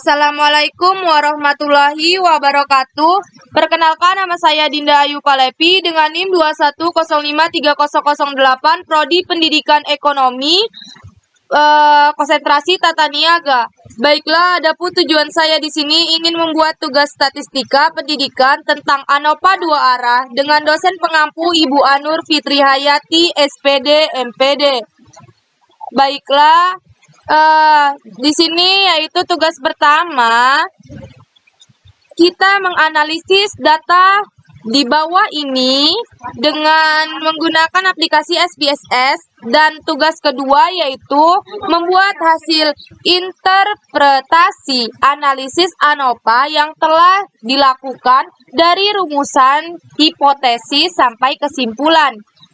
Assalamualaikum warahmatullahi wabarakatuh. Perkenalkan, nama saya Dinda Ayu Palepi dengan NIM 210530008 Prodi Pendidikan Ekonomi, konsentrasi Tata Niaga. Baiklah, adapun tujuan saya di sini ingin membuat tugas statistika pendidikan tentang ANOPA 2 arah dengan dosen pengampu Ibu Anur Fitri Hayati, SPD, MPD. Baiklah, di sini yaitu tugas pertama, kita menganalisis data di bawah ini dengan menggunakan aplikasi SPSS, dan tugas kedua yaitu membuat hasil interpretasi analisis ANOPA yang telah dilakukan dari rumusan hipotesis sampai kesimpulan.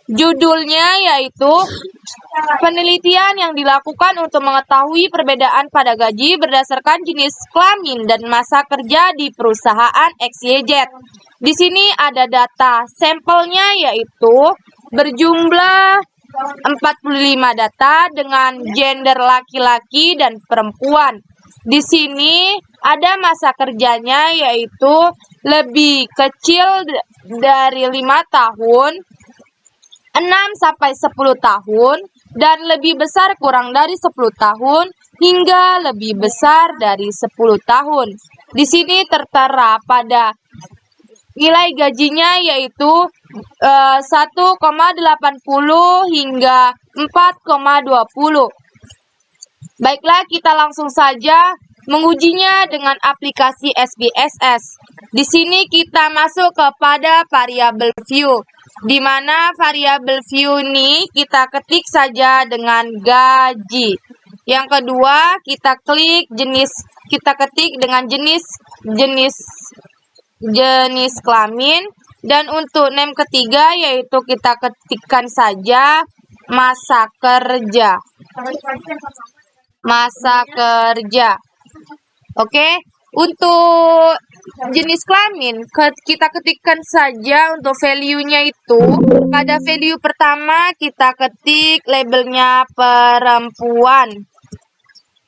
Judulnya yaitu penelitian yang dilakukan untuk mengetahui perbedaan pada gaji berdasarkan jenis kelamin dan masa kerja di perusahaan XYZ. Di sini ada data sampelnya yaitu berjumlah 45 data dengan gender laki-laki dan perempuan. Di sini ada masa kerjanya yaitu lebih kecil dari 5 tahun, 6 sampai 10 tahun, dan lebih besar kurang dari 10 tahun, hingga lebih besar dari 10 tahun. Di sini tertera pada nilai gajinya yaitu 1,80 hingga 4,20. Baiklah, kita langsung saja mengujinya dengan aplikasi SPSS. Di sini kita masuk kepada variabel view, di mana variabel view ini kita ketik saja dengan gaji. Yang kedua, kita klik jenis, kita ketik dengan jenis kelamin, dan untuk name ketiga yaitu kita ketikkan saja masa kerja. Oke, untuk jenis kelamin kita ketikkan saja untuk value-nya itu. Pada value pertama kita ketik labelnya perempuan.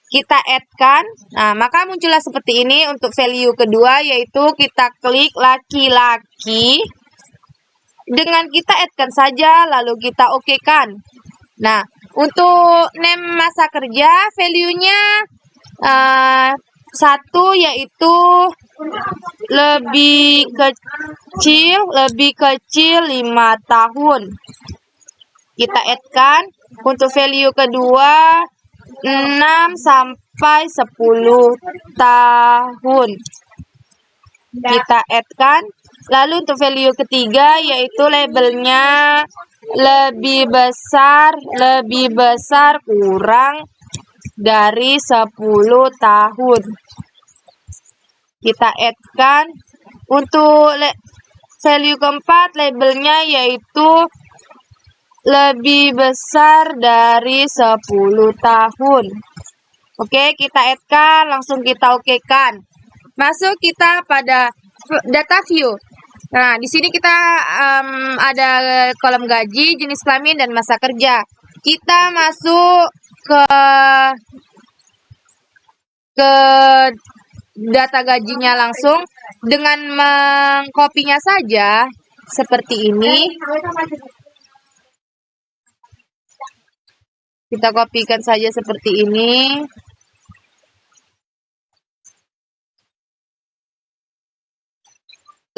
Kita add-kan. Nah, maka muncullah seperti ini. Untuk value kedua yaitu kita klik laki-laki. Dengan kita add-kan saja lalu kita oke-kan. Nah, untuk name masa kerja value-nya 1 yaitu lebih kecil 5 tahun. Kita add-kan. Untuk value kedua 6 sampai 10 tahun. Kita add-kan. Lalu untuk value ketiga yaitu labelnya lebih besar kurang dari 10 tahun. Kita add-kan. Untuk value keempat labelnya yaitu lebih besar dari 10 tahun. Oke, kita add-kan, langsung kita oke-kan. Masuk kita pada data view. Nah, di sini kita ada kolom gaji, jenis kelamin, dan masa kerja. Kita masuk ke data gajinya langsung dengan mengkopinya saja seperti ini. Kita kopikan saja seperti ini.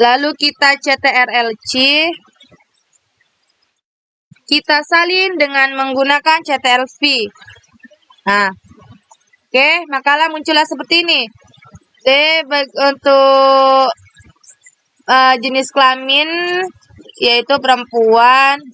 Lalu kita CTRL-C. Kita salin dengan menggunakan CTRL-V. Nah, oke, makalah muncullah seperti ini. Untuk jenis kelamin yaitu perempuan.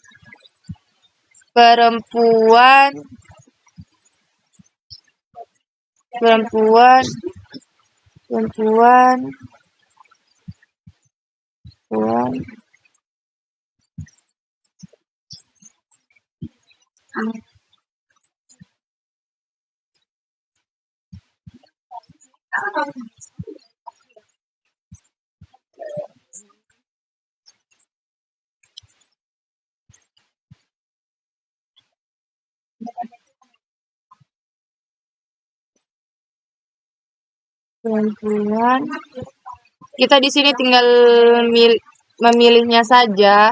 perempuan. Kita di sini tinggal memilihnya saja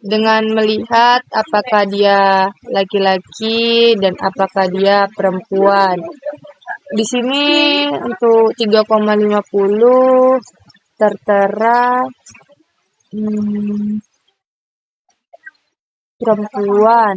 dengan melihat apakah dia laki-laki dan apakah dia perempuan. Di sini untuk 3,50 tertera perempuan.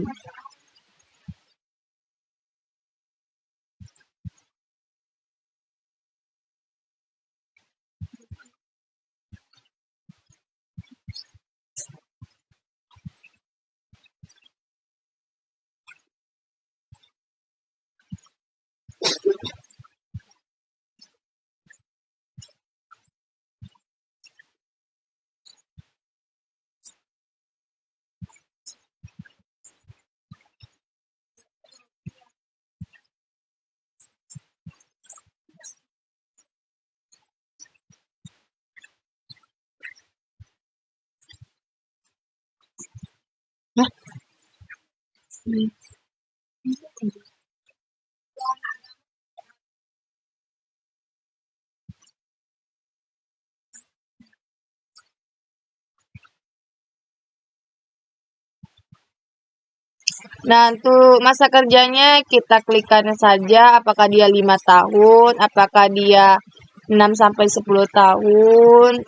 Nah, untuk masa kerjanya kita klikkan saja apakah dia 5 tahun, apakah dia 6 sampai 10 tahun,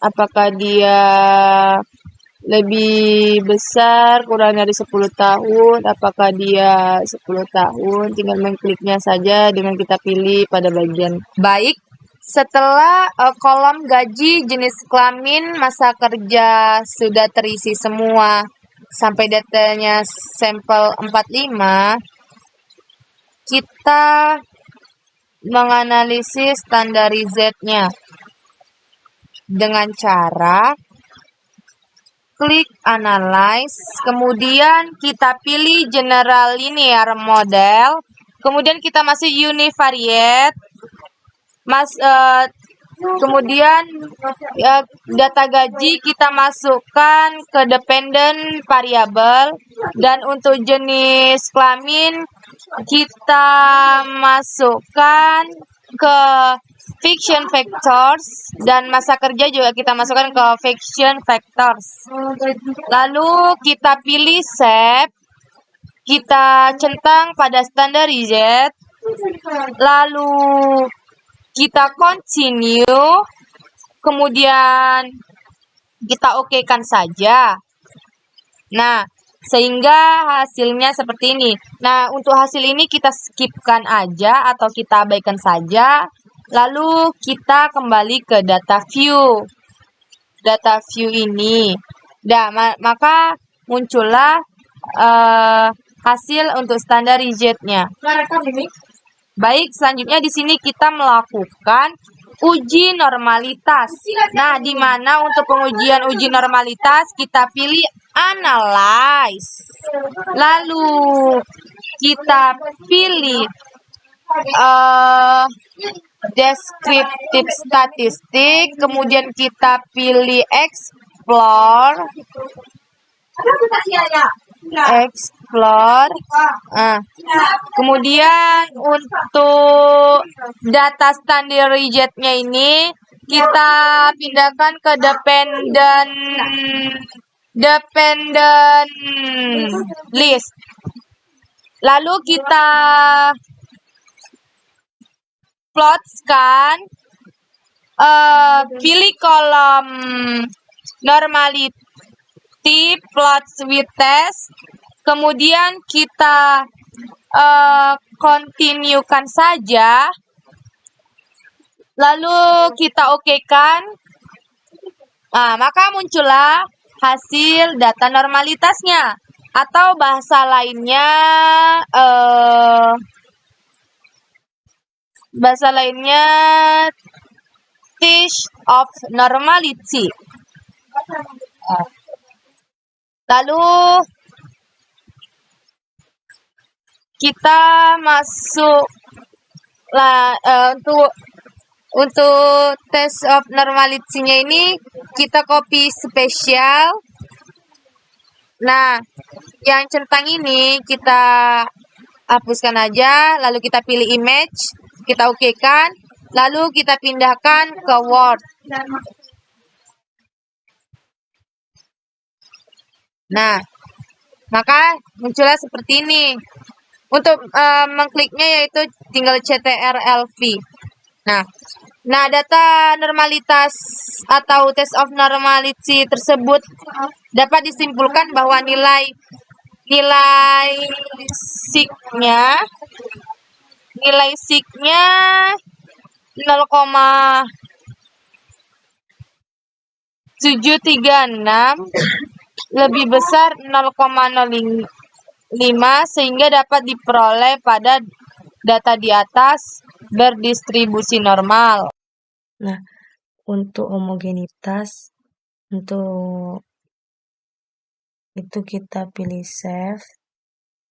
apakah dia lebih besar, kurang dari 10 tahun, apakah dia 10 tahun, tinggal mengkliknya saja dengan kita pilih pada bagian baik. Setelah kolom gaji, jenis kelamin, masa kerja sudah terisi semua sampai datanya sampel 45, kita menganalisis standarized-nya dengan cara klik analyze, kemudian kita pilih general linear model, kemudian kita masuk univariate, kemudian data gaji kita masukkan ke dependent variable, dan untuk jenis kelamin kita masukkan ke fiction factors, dan masa kerja juga kita masukkan ke fiction factors. Lalu kita pilih save, kita centang pada standarized, lalu kita continue, kemudian kita okekan saja. Nah, sehingga hasilnya seperti ini. Nah, untuk hasil ini kita skipkan aja atau kita abaikan saja. Lalu kita kembali ke data view. Data view ini. Maka muncullah hasil untuk standarized-nya. Baik, selanjutnya di sini kita melakukan uji normalitas. Nah, di mana untuk pengujian uji normalitas kita pilih analyze. Lalu kita pilih descriptive statistik, kemudian kita pilih explore. Kemudian untuk data standarized-nya ini kita pindahkan ke dependent list. Lalu kita plotskan, pilih kolom normality plots with test, kemudian kita continuekan saja, lalu kita okekan. Nah, maka muncullah hasil data normalitasnya, atau bahasa lainnya test of normality. Lalu kita masuk untuk test of normality-nya ini kita copy spesial. Nah, yang centang ini kita hapuskan aja, lalu kita pilih image, kita okekan. Lalu kita pindahkan ke Word. Nah, maka muncullah seperti ini. Untuk mengkliknya yaitu tinggal CTRL-V. Nah, data normalitas atau test of normality tersebut dapat disimpulkan bahwa nilai signya 0,736 lebih besar 0,05 sehingga dapat diperoleh pada data di atas berdistribusi normal. Nah, untuk homogenitas, untuk itu kita pilih save,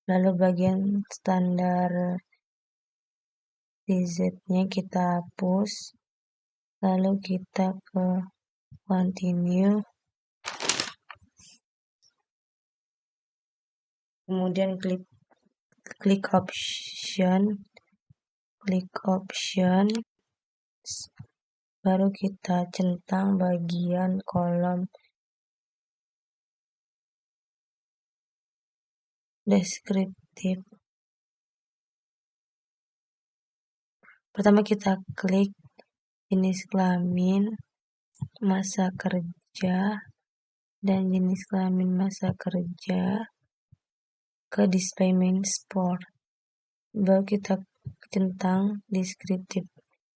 lalu bagian standar DZ-nya kita hapus, lalu kita ke continue, kemudian klik option, baru kita centang bagian kolom deskriptif. Pertama kita klik jenis kelamin, masa kerja, dan jenis kelamin masa kerja ke display main sport. Baru kita centang deskriptif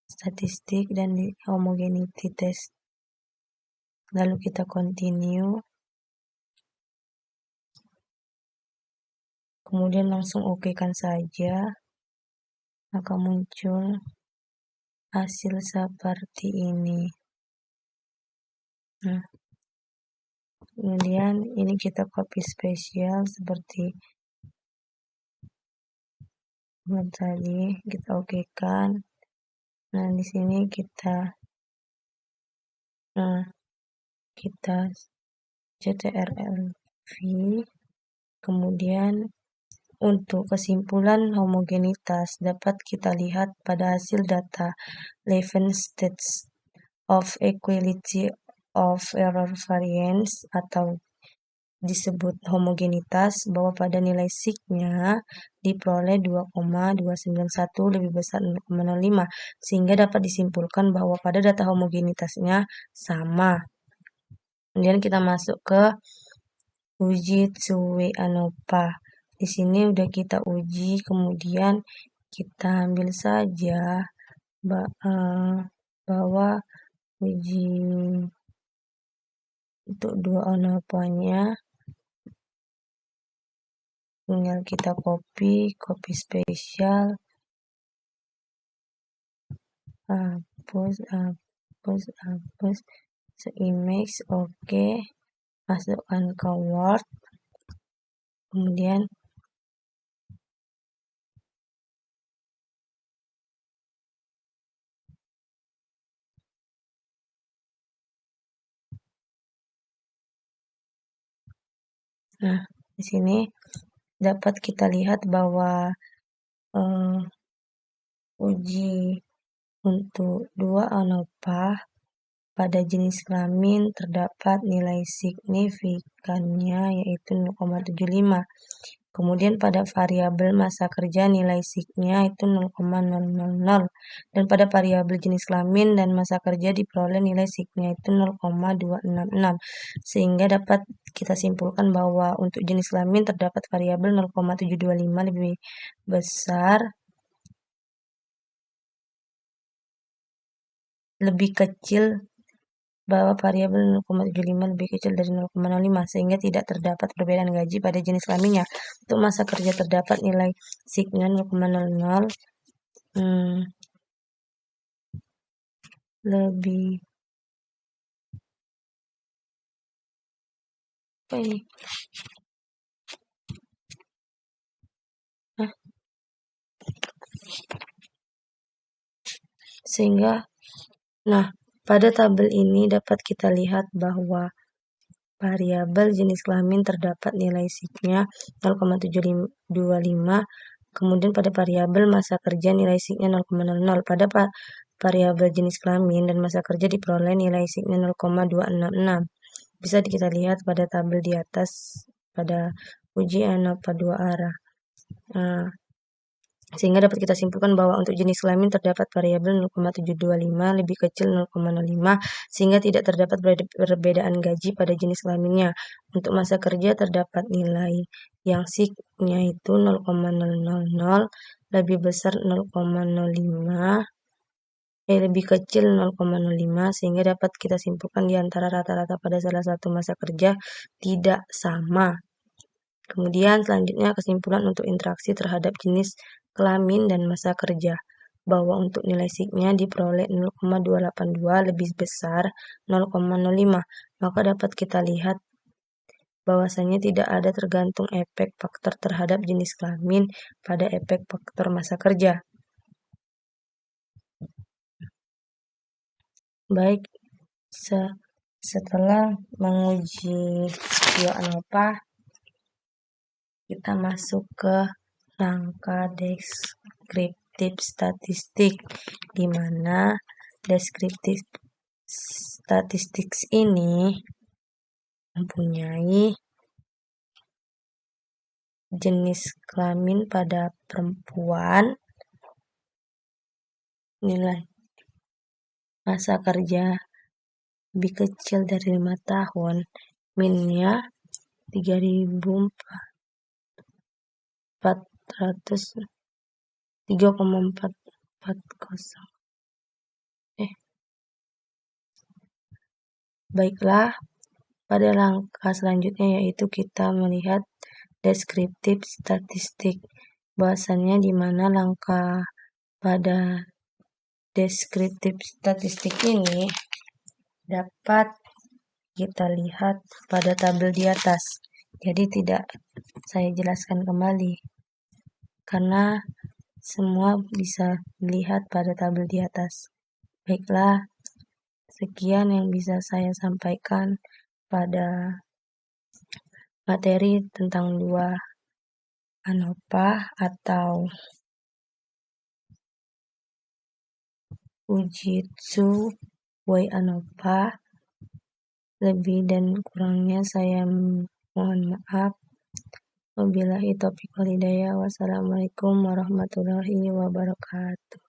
statistik dan homogeneity test. Lalu kita continue. Kemudian langsung okekan saja. Maka muncul hasil seperti ini. Nah, kemudian ini kita copy spesial seperti tadi, kita okekan. Nah, di sini kita CTRL-V. Kemudian untuk kesimpulan homogenitas dapat kita lihat pada hasil data 11 states of equality of error variance atau disebut homogenitas bahwa pada nilai signya diperoleh 2,291 lebih besar 0,05 sehingga dapat disimpulkan bahwa pada data homogenitasnya sama. Kemudian kita masuk ke uji Tsuwe ANOVA. Di sini udah kita uji, kemudian kita ambil saja bahwa uji untuk 2 ANOVA-nya tinggal kita copy spesial, hapus, se-image, oke, masukkan ke Word, kemudian di sini dapat kita lihat bahwa uji untuk 2 ANOVA pada jenis kelamin terdapat nilai signifikannya yaitu 0,75. Kemudian pada variabel masa kerja nilai signya itu 0,000 dan pada variabel jenis kelamin dan masa kerja diperoleh nilai signya itu 0,266 sehingga dapat kita simpulkan bahwa untuk jenis kelamin terdapat variabel 0,725 lebih kecil bahwa variabel 0,75 lebih kecil dari 0,05 sehingga tidak terdapat perbedaan gaji pada jenis kelaminnya. Untuk masa kerja terdapat nilai signya 0,00 lebih apa ini? Sehingga pada tabel ini dapat kita lihat bahwa variabel jenis kelamin terdapat nilai signya 0,725, kemudian pada variabel masa kerja nilai signya 0,00. Pada variabel jenis kelamin dan masa kerja diperoleh nilai sigma 0,266. Bisa kita lihat pada tabel di atas pada uji ANOVA 2 arah. Sehingga dapat kita simpulkan bahwa untuk jenis kelamin terdapat variabel 0,725 lebih kecil 0,05 sehingga tidak terdapat perbedaan gaji pada jenis kelaminnya. Untuk masa kerja terdapat nilai yang sigma itu 0,000 lebih besar 0,05 lebih kecil 0,05 sehingga dapat kita simpulkan di antara rata-rata pada salah satu masa kerja tidak sama. Kemudian selanjutnya kesimpulan untuk interaksi terhadap jenis kelamin dan masa kerja, bahwa untuk nilai sigma diperoleh 0,282 lebih besar 0,05, maka dapat kita lihat bahwasanya tidak ada tergantung efek faktor terhadap jenis kelamin pada efek faktor masa kerja. Baik, setelah menguji ANOVA, kita masuk ke rangka deskriptif statistik, di mana deskriptif statistik ini mempunyai jenis kelamin pada perempuan, nilai masa kerja lebih kecil dari 5 tahun, minnya 3,440. Baiklah, pada langkah selanjutnya yaitu kita melihat deskriptif statistik, bahwasannya di mana langkah pada deskriptif statistik ini dapat kita lihat pada tabel di atas. Jadi tidak saya jelaskan kembali karena semua bisa dilihat pada tabel di atas. Baiklah, sekian yang bisa saya sampaikan pada materi tentang 2 ANOVA atau Fujitsu Wai ANOVA. Lebih dan kurangnya saya mohon maaf. Wabillahi taufiq wal hidayah. Wassalamualaikum warahmatullahi wabarakatuh.